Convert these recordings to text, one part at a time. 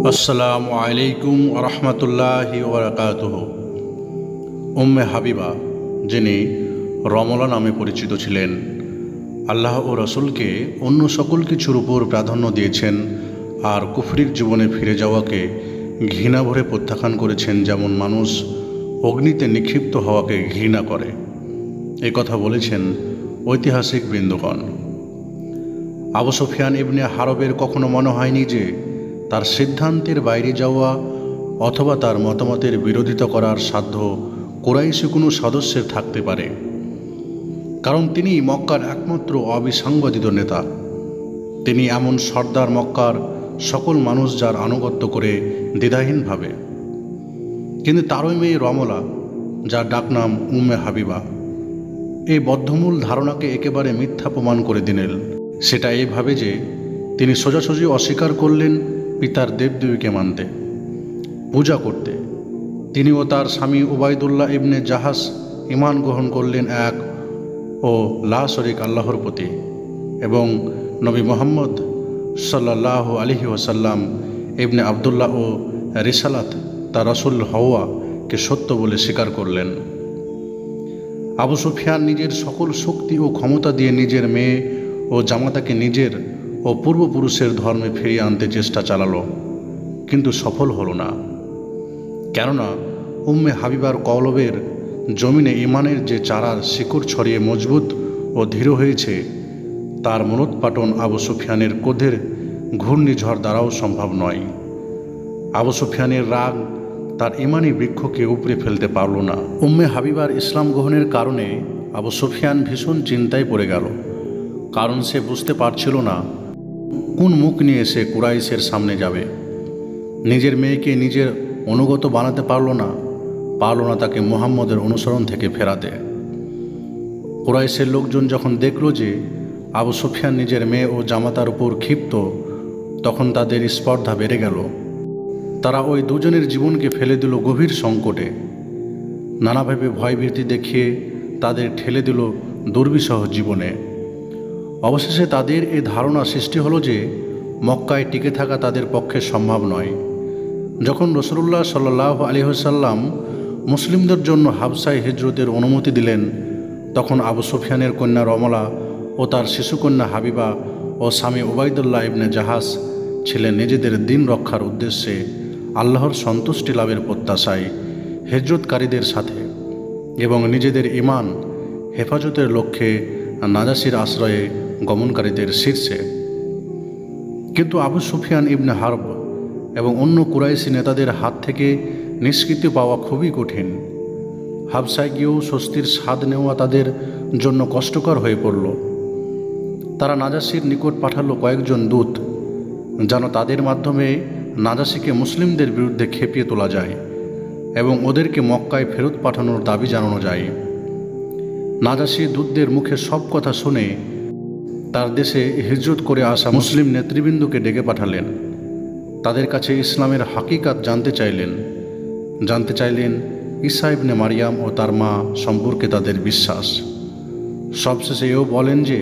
আসসালামু আলাইকুম রহমতুল্লাহি ওয়াবারাকাতুহু। উম্মে হাবিবা, যিনি রমলা নামে পরিচিত ছিলেন, আল্লাহ ও রসুলকে অন্য সকল কিছুর উপর প্রাধান্য দিয়েছেন আর কুফরির জীবনে ফিরে যাওয়াকে ঘৃণা ভরে প্রত্যাখ্যান করেছেন, যেমন মানুষ অগ্নিতে নিক্ষিপ্ত হওয়াকে ঘৃণা করে। এ কথা বলেছেন ঐতিহাসিক বৃন্দগণ। আবু সুফিয়ান ইবনে হারবের কখনো মনে হয়নি যে তার সিদ্ধান্তের বাইরে যাওয়া অথবা তার মতামতের বিরোধিতা করার সাধ্য কুরাইশি কোনো সদস্যের থাকতে পারে, কারণ তিনি মক্কার একমাত্র অবিসংবাদিত নেতা। তিনি এমন সর্দার, মক্কার সকল মানুষ যার আনুগত্য করে দ্বিধাহীনভাবে। কিন্তু তারই মেয়ে রমলা, যার ডাকনাম উম্মে হাবিবা, এই বদ্ধমূল ধারণাকে একেবারে মিথ্যা প্রমাণ করে দিলেন। সেটা এইভাবে যে তিনি সোজাসুজি অস্বীকার করলেন পিতার দেবদেবীকে মানতে, পূজা করতে। তিনি ও তার স্বামী উবাইদুল্লাহ ইবনে জাহাস ঈমান গ্রহণ করলেন এক ও লা শরীক আল্লাহর প্রতি, এবং নবী মুহাম্মদ সাল্লাল্লাহু আলাইহি ওয়াসাল্লাম ইবনে আবদুল্লাহ ও রিসালাত তার রাসূল হওয়াকে সত্য বলে স্বীকার করলেন। আবু সুফিয়ান নিজের সকল শক্তি ও ক্ষমতা দিয়ে নিজের মেয়ে ও জামাতাকে নিজের ও পূর্বপুরুষের ধর্মে ফিরিয়ে আনতে চেষ্টা চালালো, কিন্তু সফল হলো না। কেননা উম্মে হাবিবার কলবের জমিনে ঈমানের যে চারার শিকড় ছড়িয়ে মজবুত ও দৃঢ় হয়েছে, তার মূলোৎপাটন আবু সুফিয়ানের ক্রোধের ঘূর্ণিঝড় দ্বারাও সম্ভব নয়। আবু সুফিয়ানের রাগ তার ঈমানি বৃক্ষকে উপড়ে ফেলতে পারল না। উম্মে হাবিবার ইসলাম গ্রহণের কারণে আবু সুফিয়ান ভীষণ চিন্তায় পড়ে গেল, কারণ সে বুঝতে পারছিল না কোন মুখ নিয়ে সে কুরাইশের সামনে যাবে। নিজের মেয়েকে নিজের অনুগত বানাতে পারল না তাকে মুহাম্মদের অনুসরণ থেকে ফেরাতে। কুরাইশের লোকজন যখন দেখল যে আবু সুফিয়ান নিজের মেয়ে ও জামাতার উপর ক্ষিপ্ত, তখন তাদের স্পর্ধা বেড়ে গেল। তারা ওই দুজনের জীবনকে ফেলে দিল গভীর সংকটে। নানাভাবে ভয়ভীতি দেখিয়ে তাদের ঠেলে দিল দুর্বিষহ জীবনে। অবশেষে তাদের এ ধারণা সৃষ্টি হলো যে মক্কায় টিকে থাকা তাদের পক্ষে সম্ভব নয়। যখন রাসূলুল্লাহ সাল্লাল্লাহু আলাইহি ওয়াসাল্লাম মুসলিমদের জন্য হাবশায় হিজরতের অনুমতি দিলেন, তখন আবু সুফিয়ানের কন্যা রমলা ও তার শিশুকন্যা হাবিবা ও স্বামী উবাইদুল্লাহ ইবনে জাহাস ছিলেন নিজেদের দিন রক্ষার উদ্দেশ্যে আল্লাহর সন্তুষ্টি লাভের প্রত্যাশায় হিজরতকারীদের সাথে এবং নিজেদের ঈমান হেফাজতের লক্ষ্যে নাজাসির আশ্রয়ে গমনকারীদের শীর্ষে। কিন্তু আবু সুফিয়ান ইবনে হারব এবং অন্য কুরাইশি নেতাদের হাত থেকে নিষ্কৃতি পাওয়া খুবই কঠিন। হাবশায় গিয়েও স্বস্তির স্বাদ নেওয়া তাদের জন্য কষ্টকর হয়ে পড়ল। তারা নাজাসির নিকট পাঠালো কয়েকজন দূত, যেন তাদের মাধ্যমে নাজাসিকে মুসলিমদের বিরুদ্ধে খেপিয়ে তোলা যায় এবং ওদেরকে মক্কায় ফেরত পাঠানোর দাবি জানানো যায়। নাজাসি দূতদের মুখে সব কথা শুনে তার দেশে হিজরত করে আসা মুসলিম নেতৃবৃন্দকে ডেকে পাঠালেন। তাদের কাছে ইসলামের হাকিকাত জানতে চাইলেন ঈসা ইবনে মারিয়াম ও তার মা সম্পর্কে তাদের বিশ্বাস। সবশেষে এও বলেন যে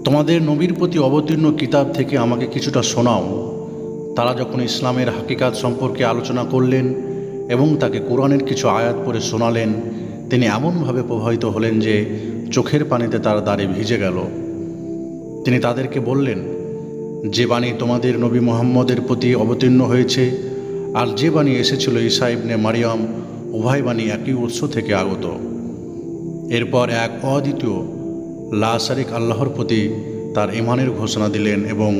তোমাদের নবীর প্রতি অবতীর্ণ কিতাব থেকে আমাকে কিছুটা শোনাও। তারা যখন ইসলামের হাকিকাত সম্পর্কে আলোচনা করলেন এবং তাকে কোরআনের কিছু আয়াত পড়ে শোনালেন, তিনি এমনভাবে প্রভাবিত হলেন যে চোখের পানিতে তার দাড়ি ভিজে গেল। তিনি তাদেরকে বললেন, যে বাণী তোমাদের নবী মুহাম্মদের প্রতি অবতীর্ণ হয়েছে আর যে বাণী এসেছিল ঈসা ইবনে মারিয়াম, উভয় বাণী একই উৎস থেকে আগত। এরপর এক অদ্বিতীয় লা শারীক আল্লাহর প্রতি তার ঈমানের ঘোষণা দিলেন এবং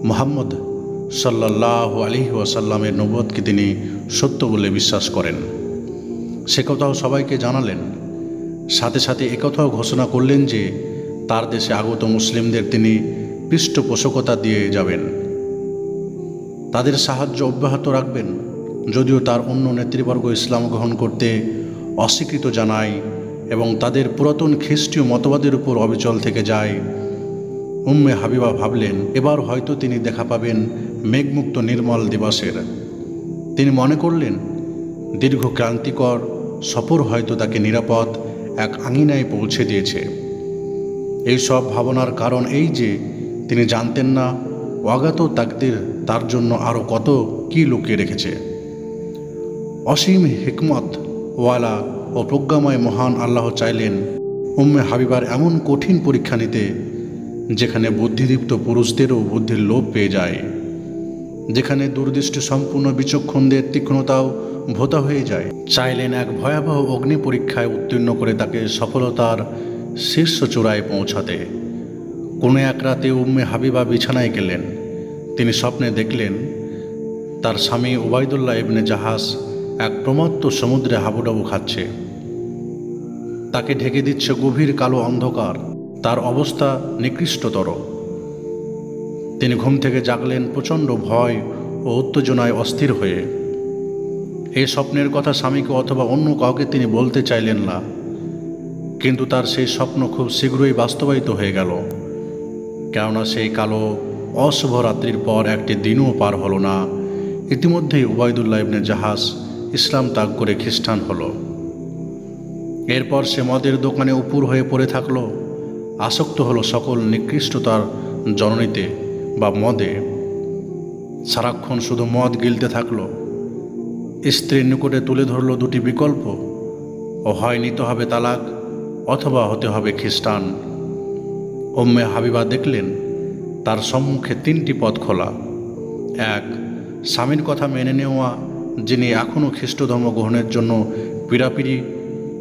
মুহাম্মদ সাল্লাল্লাহু আলাইহি ওয়াসাল্লামের নবুয়তকে তিনি সত্য বলে বিশ্বাস করেন, সে কথাও সবাইকে জানালেন। সাথে সাথে একথাও ঘোষণা করলেন যে তার দেশে আগত মুসলিমদের তিনি পৃষ্ঠপোষকতা দিয়ে যাবেন, তাদের সাহায্য অব্যাহত রাখবেন, যদিও তার অন্য নেতৃবর্গ ইসলাম গ্রহণ করতে অস্বীকৃত জানায় এবং তাদের পুরাতন খ্রিস্টীয় মতবাদের উপর অবিচল থেকে যায়। উম্মে হাবিবা ভাবলেন, এবার হয়তো তিনি দেখা পাবেন মেঘমুক্ত নির্মল দিবসের। তিনি মনে করলেন দীর্ঘ ক্রান্তিকর সফর হয়তো তাকে নিরাপদ এক আঙিনায় পৌঁছে দিয়েছে। এই সব ভাবনার কারণ এই যে তিনি জানতেন না অগাধ তাকদীর তার জন্য আরও কত কি লুকিয়ে রেখেছে। অসীম হিকমত ওয়ালা ও প্রজ্ঞাময় মহান আল্লাহ চাইলেন উম্মে হাবিবার এমন কঠিন পরীক্ষা নিতে যেখানে বুদ্ধিদীপ্ত পুরুষদেরও বুদ্ধির লোপ পেয়ে যায়, যেখানে দূরদৃষ্টি সম্পূর্ণ বিচক্ষণদের তীক্ষ্ণতাও ভোতা হয়ে যায়। চাইলেন এক ভয়াবহ অগ্নি পরীক্ষায় উত্তীর্ণ করে তাকে সফলতার শীর্ষ চূড়ায় পৌঁছাতে। কোনো এক রাতে উম্মে হাবিবা বিছানায় গেলেন। তিনি স্বপ্নে দেখলেন তার স্বামী উবাইদুল্লাহ ইবনে জাহাস এক প্রমত্ত সমুদ্রে হাবুডাবু খাচ্ছে। তাকে ঢেকে দিচ্ছে গভীর কালো অন্ধকার, তার অবস্থা নিকৃষ্টতর। তিনি ঘুম থেকে জাগলেন প্রচণ্ড ভয় ও উত্তেজনায় অস্থির হয়ে। এই স্বপ্নের কথা স্বামীকে অথবা অন্য কাউকে তিনি বলতে চাইলেন না, কিন্তু তার সেই স্বপ্ন খুব শীঘ্রই বাস্তবায়িত হয়ে গেল। কেননা সেই কালো অশুভ রাত্রির পর একটি দিনও পার হলো না, ইতিমধ্যেই উবাইদুল্লাহ ইবনে জাহাস ইসলাম ত্যাগ করে খ্রিস্টান হলো। এরপর সে মদের দোকানে উপুর হয়ে পড়ে থাকলো, আসক্ত হলো সকল নিকৃষ্টতার জননীতে বা মদে। সারাক্ষণ শুধু মদ গিলতে থাকলো। স্ত্রীর নিকটে তুলে ধরল দুটি বিকল্প, ও হয় নিতে হবে তালাক অথবা হতে হবে খ্রিস্টান। উম্মে হাবিবা দেখলেন তার সম্মুখে তিনটি পথ খোলা। এক, স্বামীর কথা মেনে নেওয়া, যিনি এখনও খ্রিস্ট ধর্ম গ্রহণের জন্য পীড়াপিড়ি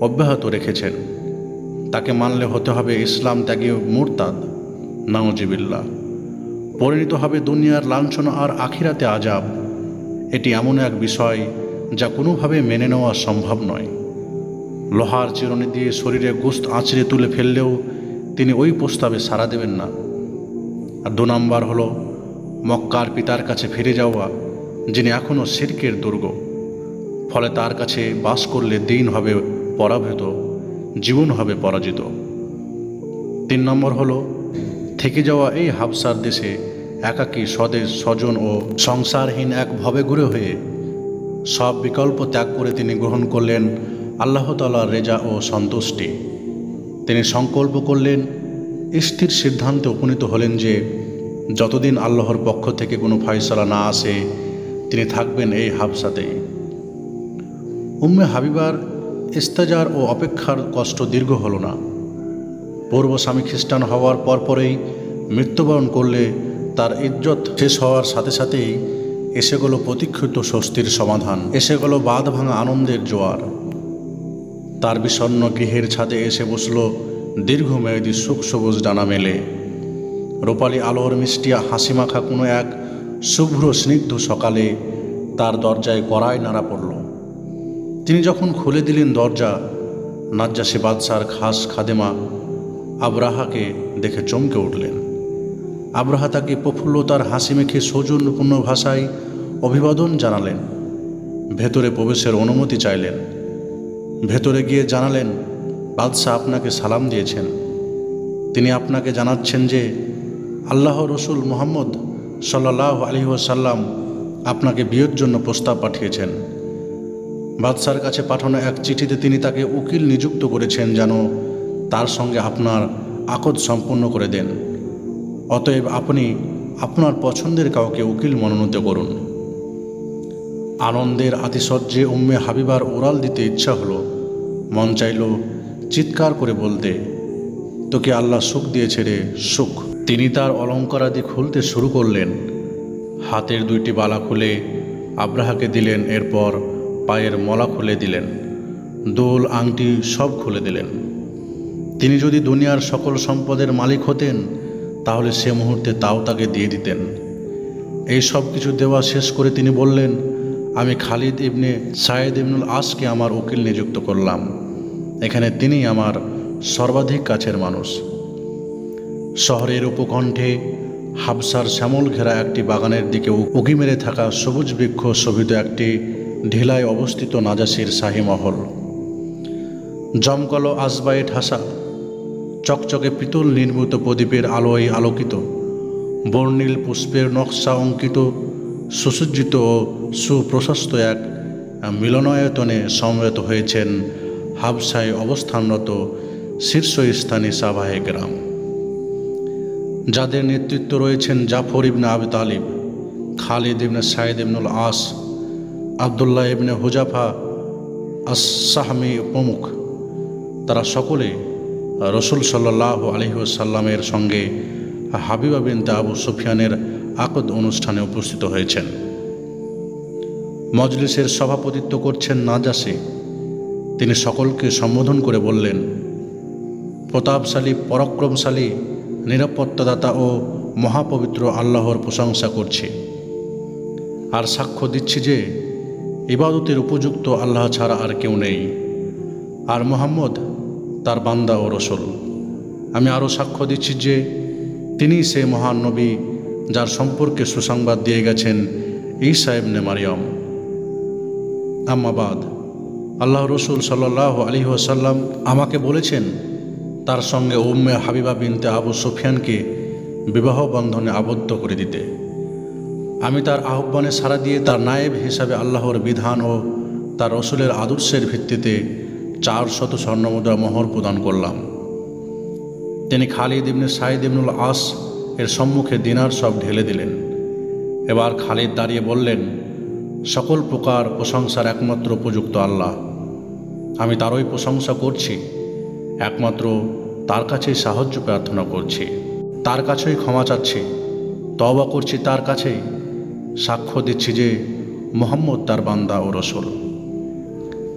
অব্যাহত রেখেছেন। তাকে মানলে হতে হবে ইসলাম ত্যাগী মুরতাদ, নাউজিবিল্লাহ। পরিণত হবে দুনিয়ার লাঞ্ছনা আর আখিরাতে আযাব। এটি এমন এক বিষয় যা কোনোভাবে মেনে নেওয়া সম্ভব নয়। লোহার চিরুনি দিয়ে শরীরে গোশত আঁচড়ে তুলে ফেললেও তিনি ওই প্রস্তাবে সাড়া দেবেন না। আর 2 নম্বর হলো মক্কার পিতার কাছে ফিরে যাওয়া, যিনি এখনও শিরকের দুর্গ। ফলে তার কাছে বাস করলে দিন হবে পরাভূত, জীবন হবে পরাজিত। 3 নম্বর হলো থেকে যাওয়া এই হাবসার দেশে একাকী, স্বদেশ, স্বজন ও সংসারহীন এক ভবেঘুরে হয়ে সব বিকল্প ত্যাগ করে তিনি গ্রহণ করলেন আল্লাহ তাআলার রেজা ও সন্তুষ্টি। তিনি সংকল্প করলেন, স্থির সিদ্ধান্তে উপনীত হলেন যে যতদিন আল্লাহর পক্ষ থেকে কোনো ফয়সালা না আসে তিনি থাকবেন এই হাবসাতেই। উম্মে হাবিবার ইস্তেজার ও অপেক্ষার কষ্ট দীর্ঘ হলো না। পূর্ব স্বামী খ্রিস্টান হওয়ার পরপরেই মৃত্যুবরণ করলে তার ইজ্জত শেষ হওয়ার সাথে সাথেই এসে গেল প্রতীক্ষিত স্বস্তির সমাধান, এসে গেল বাঁধ ভাঙা আনন্দের জোয়ার। তার বিষণ্ণ গৃহের ছাদে এসে বসল দীর্ঘমেয়াদী সুখ সবুজ ডানা মেলে। রূপালী আলোর মিষ্টি হাসিমাখা কোনো এক শুভ্র স্নিগ্ধ সকালে তার দরজায় কড়ায় নাড়া পড়ল। তিনি যখন খুলে দিলেন দরজা, নাজ্জাশী বাদশার খাস খাদেমা আবরাহাকে দেখে চমকে উঠলেন। আবরাহা তাকে প্রফুল্লতার হাসি মেখে সৌজন্যপূর্ণ ভাষায় অভিবাদন জানালেন। ভেতরে প্রবেশের অনুমতি চাইলেন। ভেতরে গিয়ে জানালেন, বাদশাহ আপনাকে সালাম দিয়েছেন। তিনি আপনাকে জানাচ্ছেন যে আল্লাহ রসুল মুহাম্মদ সাল্লাল্লাহু আলাইহি ওয়াসাল্লাম আপনাকে বিয়ের জন্য প্রস্তাব পাঠিয়েছেন। বাদশার কাছে পাঠানো এক চিঠিতে তিনি তাকে উকিল নিযুক্ত করেছেন যেন তার সঙ্গে আপনার আকদ সম্পন্ন করে দেন। অতএব আপনি আপনার পছন্দের কাউকে উকিল মনোনীত করুন। আনন্দের আতিশয্যে উম্মে হাবিবার ওরাল দিতে ইচ্ছা হলো। মন চাইল চিৎকার করে বলতে, তোকে আল্লাহ সুখ দিয়েছে রে, সুখ। তিনি তার অলঙ্কারাদি খুলতে শুরু করলেন। হাতের 2টি বালা খুলে আবরাহাকে দিলেন, এরপর পায়ের মলা খুলে দিলেন, দোল আংটি সব খুলে দিলেন। তিনি যদি দুনিয়ার সকল সম্পদের মালিক হতেন তাহলে সে মুহূর্তে তাও তাকে দিয়ে দিতেন। এই সব কিছু দেওয়া শেষ করে তিনি বললেন, আমি খালিদ ইবনে সায়েদ ইবনুল আসকে আমার উকিল নিযুক্ত করলাম। এখানে তিনি আমার সর্বাধিক কাছের মানুষ। শহরের উপকণ্ঠে হাবসার শ্যামল ঘেরা একটি বাগানের দিকে উঁকি মেরে থাকা সবুজ বৃক্ষ শোভিত একটি ঢিলায় অবস্থিত নাজাসির শাহী মহল। জমকালো আসবায়ে ঠাসা, চকচকে পিতল নির্মিত প্রদীপের আলোয় আলোকিত, বর্ণিল পুষ্পের নকশা অঙ্কিত, সুসজ্জিত ও সুপ্রশস্ত এক মিলনায়তনে সমবেত হয়েছেন হাবসায় অবস্থানরত শীর্ষস্থানীয় সাবাহে গ্রাম। যাদের নেতৃত্ব রয়েছেন জাফর ইবনে আবি তালিব, খালিদ ইবনে সাইদ ইবনুল আস, আবদুল্লাহ ইবনে হুজাফা আস-সাহমি প্রমুখ। তারা সকলে রসুল সাল্লাল্লাহু আলাইহি ওয়াসাল্লামের সঙ্গে হাবিবা বিনতে আবু সুফিয়ানের আকদ অনুষ্ঠানে উপস্থিত হয়েছেন। মজলিসের সভাপতিত্ব করছেন নাজাশী। তিনি সকলকে সম্বোধন করে বললেন, প্রতাপশালী, পরাক্রমশালী, নিরাপত্তাদাতা ও মহাপবিত্র আল্লাহর প্রশংসা করছি, আর সাক্ষ্য দিচ্ছি যে ইবাদতের উপযুক্ত আল্লাহ ছাড়া আর কেউ নেই, আর মুহাম্মদ তার বান্দা ও রসুল। আমি আরও সাক্ষ্য দিচ্ছি যে তিনি সে মহান নবী যার সম্পর্কে সুসংবাদ দিয়ে গেছেন ঈসা ইবনে মারিয়াম। আম্মাবাদ, আল্লাহ রসুল সাল্লাল্লাহু আলাইহি ওয়াসাল্লাম আমাকে বলেছেন তার সঙ্গে উম্মে হাবিবা বিনতে আবু সুফিয়ানকে বিবাহ বন্ধনে আবদ্ধ করে দিতে। আমি তার আহ্বানে সাড়া দিয়ে তার নায়েব হিসাবে আল্লাহর বিধান ও তার রসুলের আদর্শের ভিত্তিতে 400 স্বর্ণমুদ্রা মোহর প্রদান করলাম। তিনি খালিদ ইবনে সাইদ ইবনুল আস এর সম্মুখে দিনার সব ঢেলে দিলেন। এবার খালিদ দাঁড়িয়ে বললেন, সকল প্রকার প্রশংসার একমাত্র উপযুক্ত আল্লাহ। আমি তারই প্রশংসা করছি, একমাত্র তার কাছেই সাহায্য প্রার্থনা করছি, তার কাছেই ক্ষমা চাচ্ছি, তওবা করছি তার কাছেই। সাক্ষ্য দিচ্ছি যে মুহাম্মদ তার বান্দা ও রসুল।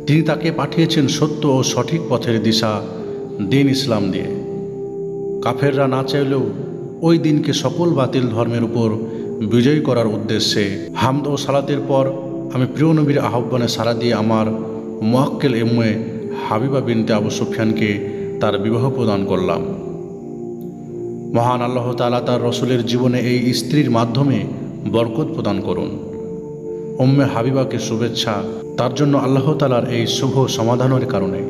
তিনি তাকে পাঠিয়েছেন সত্য ও সঠিক পথের দিশা দিন ইসলাম দিয়ে। কাফেররা না চাইলেও ওই দিনকে সকল বাতিল ধর্মের উপর বিজয়ী করার উদ্দেশ্যে হামদ ও সালাতের পর আমি প্রিয় নবীর আহ্বানে সাড়া দিয়ে আমার মুআক্কেল উম্মে হাবিবা বিনতে আবু সুফিয়ানকে তার বিবাহ প্রদান করলাম। মহান আল্লাহ তাআলা তার রসুলের জীবনে এই স্ত্রীর মাধ্যমে বরকত প্রদান করুন। উম্মে হাবিবাকে শুভেচ্ছা তার জন্য আল্লাহ তাআলার এই শুভ সমাধানের কারণে।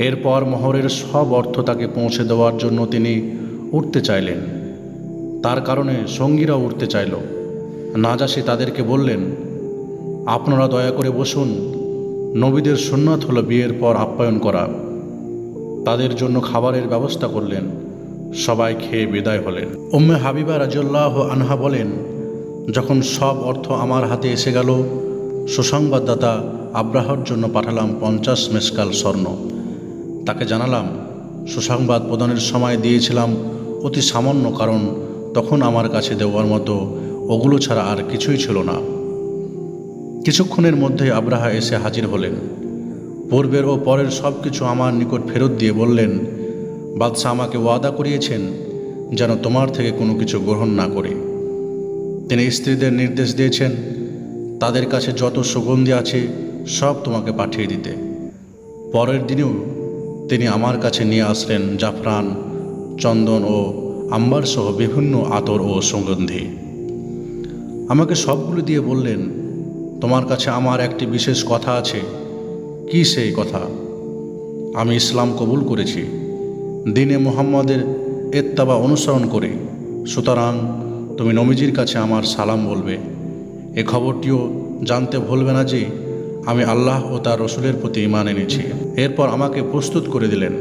এরপর মোহরের সব অর্থ তাকে পৌঁছে দেওয়ার জন্য তিনি উঠতে চাইলেন। তার কারণে সঙ্গীরা উঠতে চাইল। নাজাশী তাদেরকে বললেন, আপনারা দয়া করে বসুন। নবীদের সুন্নাত হলো বিয়ের পর আপ্যায়ন করা। তাদের জন্য খাবারের ব্যবস্থা করলেন। সবাই খেয়ে বিদায় হলেন। উম্মে হাবিবা রাদিয়াল্লাহু আনহা বলেন, যখন সব অর্থ আমার হাতে এসে গেল, সুসংবাদদাতা আব্রাহার জন্য পাঠালাম 50 মেসকাল স্বর্ণ। তাকে জানালাম, সুসংবাদ প্রদানের সময় দিয়েছিলাম অতি সামান্য, কারণ তখন আমার কাছে দেওয়ার মতো ওগুলো ছাড়া আর কিছুই ছিল না। কিছুক্ষণের মধ্যে আব্রাহা এসে হাজির হলেন। পূর্বের ও পরের সব কিছু আমার নিকট ফেরত দিয়ে বললেন, বাদশাহ আমাকে ওয়াদা করিয়েছেন যেন তোমার থেকে কোনো কিছু গ্রহণ না করি। তিনি স্ত্রীদের নির্দেশ দিয়েছেন তাদের কাছে যত সুগন্ধি আছে সব তোমাকে পাঠিয়ে দিতে। পরের দিনেও তিনি আমার কাছে নিয়ে আসলেন জাফরান, চন্দন ও আম্বার সহ বিভিন্ন আতর ও সুগন্ধি। আমাকে সবগুলো দিয়ে বললেন, তোমার কাছে আমার একটি বিশেষ কথা আছে। কি সেই কথা? আমি ইসলাম কবুল করেছি দিনে মুহাম্মাদের ইত্তেবা অনুসরণ করে, সুতরাং তুমি নবীজির কাছে আমার সালাম বলবে। এ খবরটিও জানতে ভুলবে না যে আমি আল্লাহ ও তার রসুলের প্রতি ঈমান এনেছি। এরপর আমাকে প্রস্তুত করে দিলেন।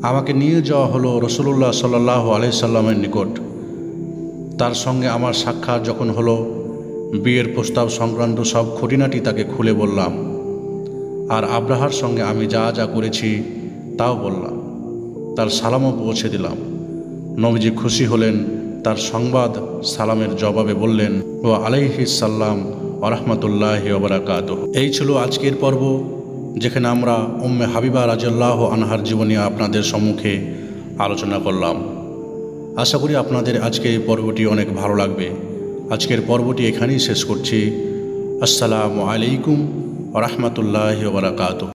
আমাকে নিয়ে যাওয়া হলো রাসূলুল্লাহ সাল্লাল্লাহু আলাইহি সাল্লামের নিকট। তার সঙ্গে আমার সাক্ষাৎ যখন হলো, বিয়ের প্রস্তাব সংক্রান্ত সব খুঁটিনাটি তাকে খুলে বললাম, আর আব্রাহার সঙ্গে আমি যা যা করেছি তাও বললাম। তার সালামও পৌঁছে দিলাম। নবীজি খুশি হলেন। তার সংবাদ সালামের জবাবে বললেন, ওয়া আলাইহিস সালাম ওয়া রাহমাতুল্লাহি ওয়া বারাকাতুহু। এই ছিল আজকের পর্ব, যেখানে আমরা উম্মে হাবিবা রাদিয়াল্লাহু আনহার জীবনী আপনাদের সম্মুখে আলোচনা করলাম। আশা করি আপনাদের আজকে এই পর্বটি অনেক ভালো লাগবে। আজকের পর্বটি এখানেই শেষ করছি। আসসালামু আলাইকুম ওয়া রাহমাতুল্লাহি ওয়া বারাকাতুহু।